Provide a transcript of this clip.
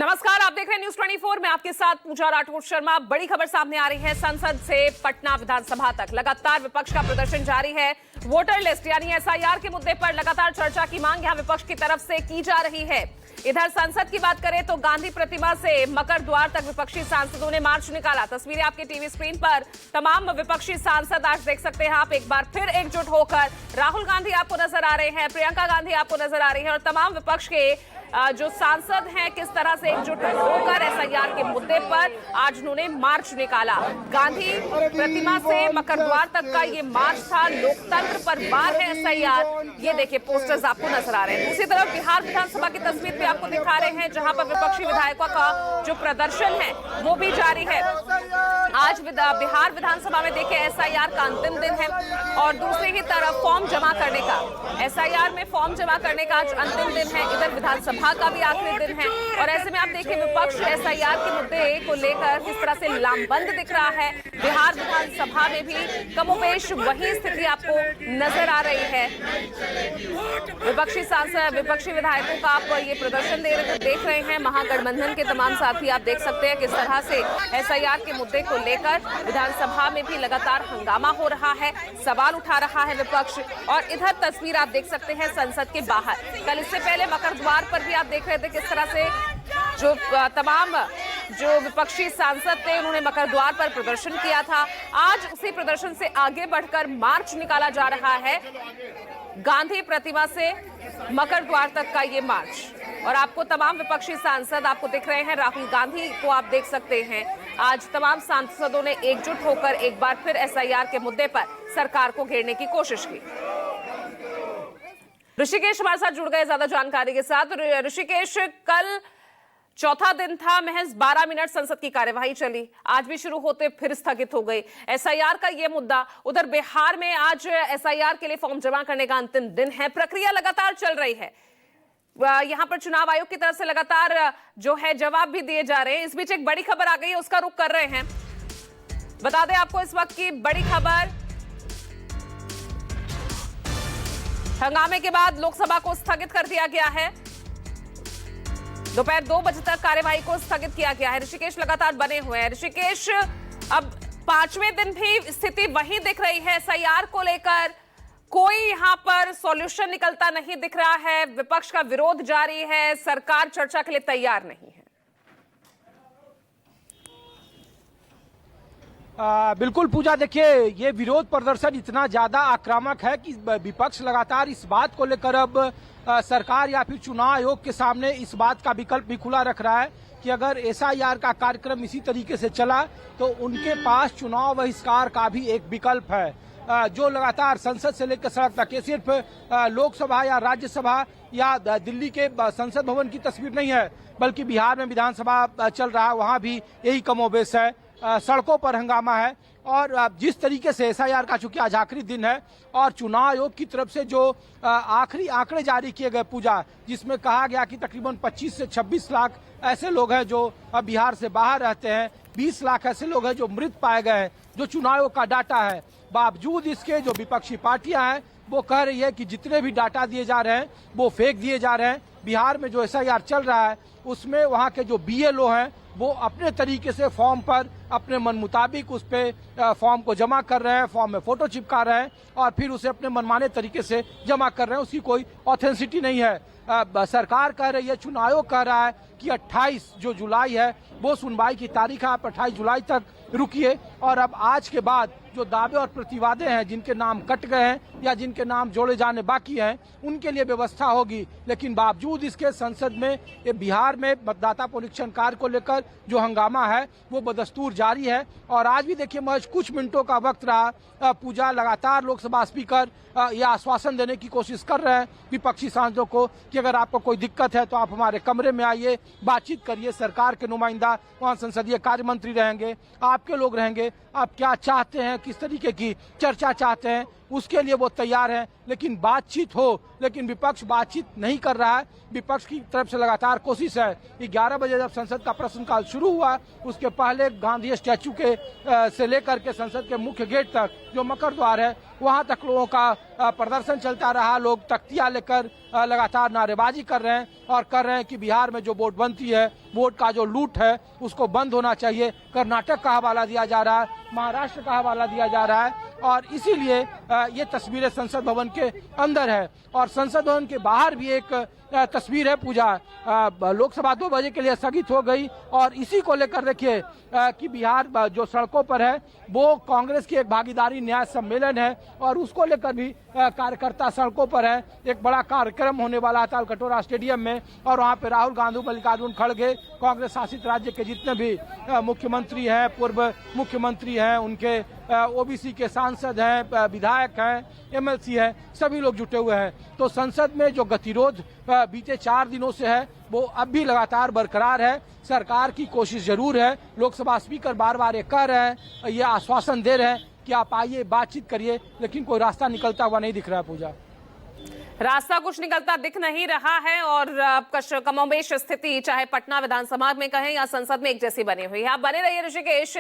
नमस्कार, आप देख रहे हैं न्यूज 24 में आपके साथ पूजा राठौर शर्मा। बड़ी खबर सामने आ रही है। संसद से पटना विधानसभा तक लगातार विपक्ष का प्रदर्शन जारी है। वोटर लिस्ट यानी एसआईआर के मुद्दे पर लगातार चर्चा की मांग यहां विपक्ष की तरफ से की जा रही है। इधर संसद की बात करें तो गांधी प्रतिमा से मकर द्वार तक विपक्षी सांसदों ने मार्च निकाला। तस्वीरें आपकी टीवी स्क्रीन पर। तमाम विपक्षी सांसद आज देख सकते हैं आप, एक बार फिर एकजुट होकर। राहुल गांधी आपको नजर आ रहे हैं, प्रियंका गांधी आपको नजर आ रही है और तमाम विपक्ष के जो सांसद हैं किस तरह से एकजुट होकर एसआईआर के मुद्दे पर आज उन्होंने मार्च निकाला। गांधी प्रतिमा से मकर द्वार तक का ये मार्च था। लोकतंत्र पर वार है एसआईआर, ये देखिए पोस्टर्स आपको नजर आ रहे हैं। दूसरी तरफ बिहार विधानसभा की तस्वीर भी आपको दिखा रहे हैं, जहां पर विपक्षी विधायकों का जो प्रदर्शन है वो भी जारी है। आज बिहार विधानसभा में देखिए एसआईआर का अंतिम दिन है और दूसरी ही तरफ फॉर्म जमा करने का, एसआईआर में फॉर्म जमा करने का आज अंतिम दिन है। इधर विधानसभा का भी आखिरी दिन है और ऐसे में आप देखिए विपक्ष एसआईआर के मुद्दे को लेकर किस तरह से लामबंद दिख रहा है। बिहार विधानसभा में भी कमोबेश वही स्थिति आपको नजर आ रही है। विपक्षी सांसद, विपक्षी विधायकों का आप ये प्रदर्शन देख रहे हैं। महागठबंधन के तमाम साथी आप देख सकते हैं किस तरह से एसआईआर के मुद्दे को लेकर विधानसभा में भी लगातार हंगामा हो रहा है, सवाल उठा रहा है विपक्ष। और इधर तस्वीर आप देख सकते हैं संसद के बाहर। कल इससे पहले मकर द्वार पर भी आप देख रहे थे किस तरह से जो तमाम जो विपक्षी सांसद थे उन्होंने मकर द्वार पर प्रदर्शन किया था। आज उसी प्रदर्शन से आगे बढ़कर मार्च निकाला जा रहा है। गांधी प्रतिमा से मकर द्वार तक का ये मार्च और आपको तमाम विपक्षी सांसद आपको दिख रहे हैं। राहुल गांधी को आप देख सकते हैं। आज तमाम सांसदों ने एकजुट होकर एक बार फिर एसआईआर के मुद्दे पर सरकार को घेरने की कोशिश की। ऋषिकेश हमारे साथ जुड़ गए ज्यादा जानकारी के साथ। ऋषिकेश, कल चौथा दिन था, महज 12 मिनट संसद की कार्यवाही चली, आज भी शुरू होते फिर स्थगित हो गई। एसआईआर का ये मुद्दा, उधर बिहार में आज एसआईआर के लिए फॉर्म जमा करने का अंतिम दिन है। प्रक्रिया लगातार चल रही है। यहां पर चुनाव आयोग की तरफ से लगातार जो है जवाब भी दिए जा रहे हैं। इस बीच एक बड़ी खबर आ गई है, उसका रुख कर रहे हैं। बता दें आपको इस वक्त की बड़ी खबर, हंगामे के बाद लोकसभा को स्थगित कर दिया गया है। दोपहर 2 बजे तक कार्यवाही को स्थगित किया गया है। ऋषिकेश लगातार बने हुए हैं। ऋषिकेश, अब 5वें दिन भी स्थिति वही दिख रही है। एसआईआर को लेकर कोई यहां पर सॉल्यूशन निकलता नहीं दिख रहा है। विपक्ष का विरोध जारी है, सरकार चर्चा के लिए तैयार नहीं है। बिल्कुल पूजा, देखिए ये विरोध प्रदर्शन इतना ज्यादा आक्रामक है कि विपक्ष लगातार इस बात को लेकर अब सरकार या फिर चुनाव आयोग के सामने इस बात का विकल्प भी खुला रख रहा है कि अगर एसआईआर का कार्यक्रम इसी तरीके से चला तो उनके पास चुनाव बहिष्कार का भी एक विकल्प है। जो लगातार संसद से लेकर सड़क तक, ये सिर्फ लोकसभा या राज्यसभा या दिल्ली के संसद भवन की तस्वीर नहीं है, बल्कि बिहार में विधानसभा चल रहा है, वहां भी यही कमोबेश है। सड़कों पर हंगामा है और जिस तरीके से एसआईआर का चूंकि आज आखिरी दिन है और चुनाव आयोग की तरफ से जो आखिरी आंकड़े जारी किए गए पूजा, जिसमें कहा गया कि तकरीबन 25 से 26 लाख ऐसे लोग हैं जो बिहार से बाहर रहते हैं, 20 लाख ऐसे लोग हैं जो मृत पाए गए हैं, जो चुनाव आयोग का डाटा है। बावजूद इसके जो विपक्षी पार्टियां हैं वो कह रही है कि जितने भी डाटा दिए जा रहे हैं वो फेक दिए जा रहे हैं। बिहार में जो एसआईआर चल रहा है उसमें वहाँ के जो बीएलओ हैं वो अपने तरीके से फॉर्म पर अपने मन मुताबिक उस पे फॉर्म को जमा कर रहे हैं, फॉर्म में फोटो चिपका रहे हैं और फिर उसे अपने मनमाने तरीके से जमा कर रहे हैं। उसकी कोई ऑथेंटिसिटी नहीं है। सरकार कह रही है, चुनाव आयोग कह रहा है कि 28 जो जुलाई है वो सुनवाई की तारीख है, आप 28 जुलाई तक रुकिए और अब आज के बाद जो दावे और प्रतिवादे हैं, जिनके नाम कट गए हैं या जिनके नाम जोड़े जाने बाकी हैं, उनके लिए व्यवस्था होगी। लेकिन बावजूद इसके संसद में ये बिहार में मतदाता पुनरीक्षण कार्य को लेकर जो हंगामा है वो बदस्तूर जारी है। और आज भी देखिए महज कुछ मिनटों का वक्त रहा। पूजा, लगातार लोकसभा स्पीकर यह आश्वासन देने की कोशिश कर रहे हैं विपक्षी सांसदों को कि अगर आपको कोई दिक्कत है तो आप हमारे कमरे में आइए, बातचीत करिए। सरकार के नुमाइंदा वहाँ संसदीय कार्य मंत्री रहेंगे, आपके लोग रहेंगे, आप क्या चाहते हैं, किस तरीके की चर्चा चाहते हैं, उसके लिए वो तैयार हैं। लेकिन बातचीत हो, लेकिन विपक्ष बातचीत नहीं कर रहा है। विपक्ष की तरफ से लगातार कोशिश है कि 11 बजे जब संसद का प्रश्नकाल शुरू हुआ उसके पहले गांधी स्टैचू के से लेकर के संसद के मुख्य गेट तक जो मकर द्वार है वहां तक लोगों का प्रदर्शन चलता रहा। लोग तख्तियां लेकर लगातार नारेबाजी कर रहे हैं और कर रहे हैं कि बिहार में जो वोट बनती है, वोट का जो लूट है उसको बंद होना चाहिए। कर्नाटक का हवाला दिया जा रहा है, महाराष्ट्र का हवाला दिया जा रहा है और इसीलिए ये तस्वीरें संसद भवन के अंदर है और संसद भवन के बाहर भी एक तस्वीर है पूजा। लोकसभा 2 बजे के लिए स्थगित हो गई और इसी को लेकर देखिए कि बिहार जो सड़कों पर है वो कांग्रेस की एक भागीदारी न्याय सम्मेलन है और उसको लेकर भी कार्यकर्ता सड़कों पर है। एक बड़ा कार्यक्रम होने वाला है तालकटोरा स्टेडियम में और वहाँ पे राहुल गांधी, मल्लिकार्जुन खड़गे, कांग्रेस शासित राज्य के जितने भी मुख्यमंत्री हैं, पूर्व मुख्यमंत्री हैं, उनके ओबीसी के सांसद हैं, विधायक हैं, एमएलसी हैं, सभी लोग जुटे हुए हैं। तो संसद में जो गतिरोध बीते 4 दिनों से है वो अब भी लगातार बरकरार है। सरकार की कोशिश जरूर है, लोकसभा स्पीकर बार बार ये कह रहे हैं, ये आश्वासन दे रहे हैं कि आप आइए, बातचीत करिए, लेकिन कोई रास्ता निकलता हुआ नहीं दिख रहा है पूजा। रास्ता कुछ निकलता दिख नहीं रहा है और कमोबेश स्थिति चाहे पटना विधानसभा में कहें या संसद में एक जैसी बनी हुई है। आप बने रहिए ऋषिकेश।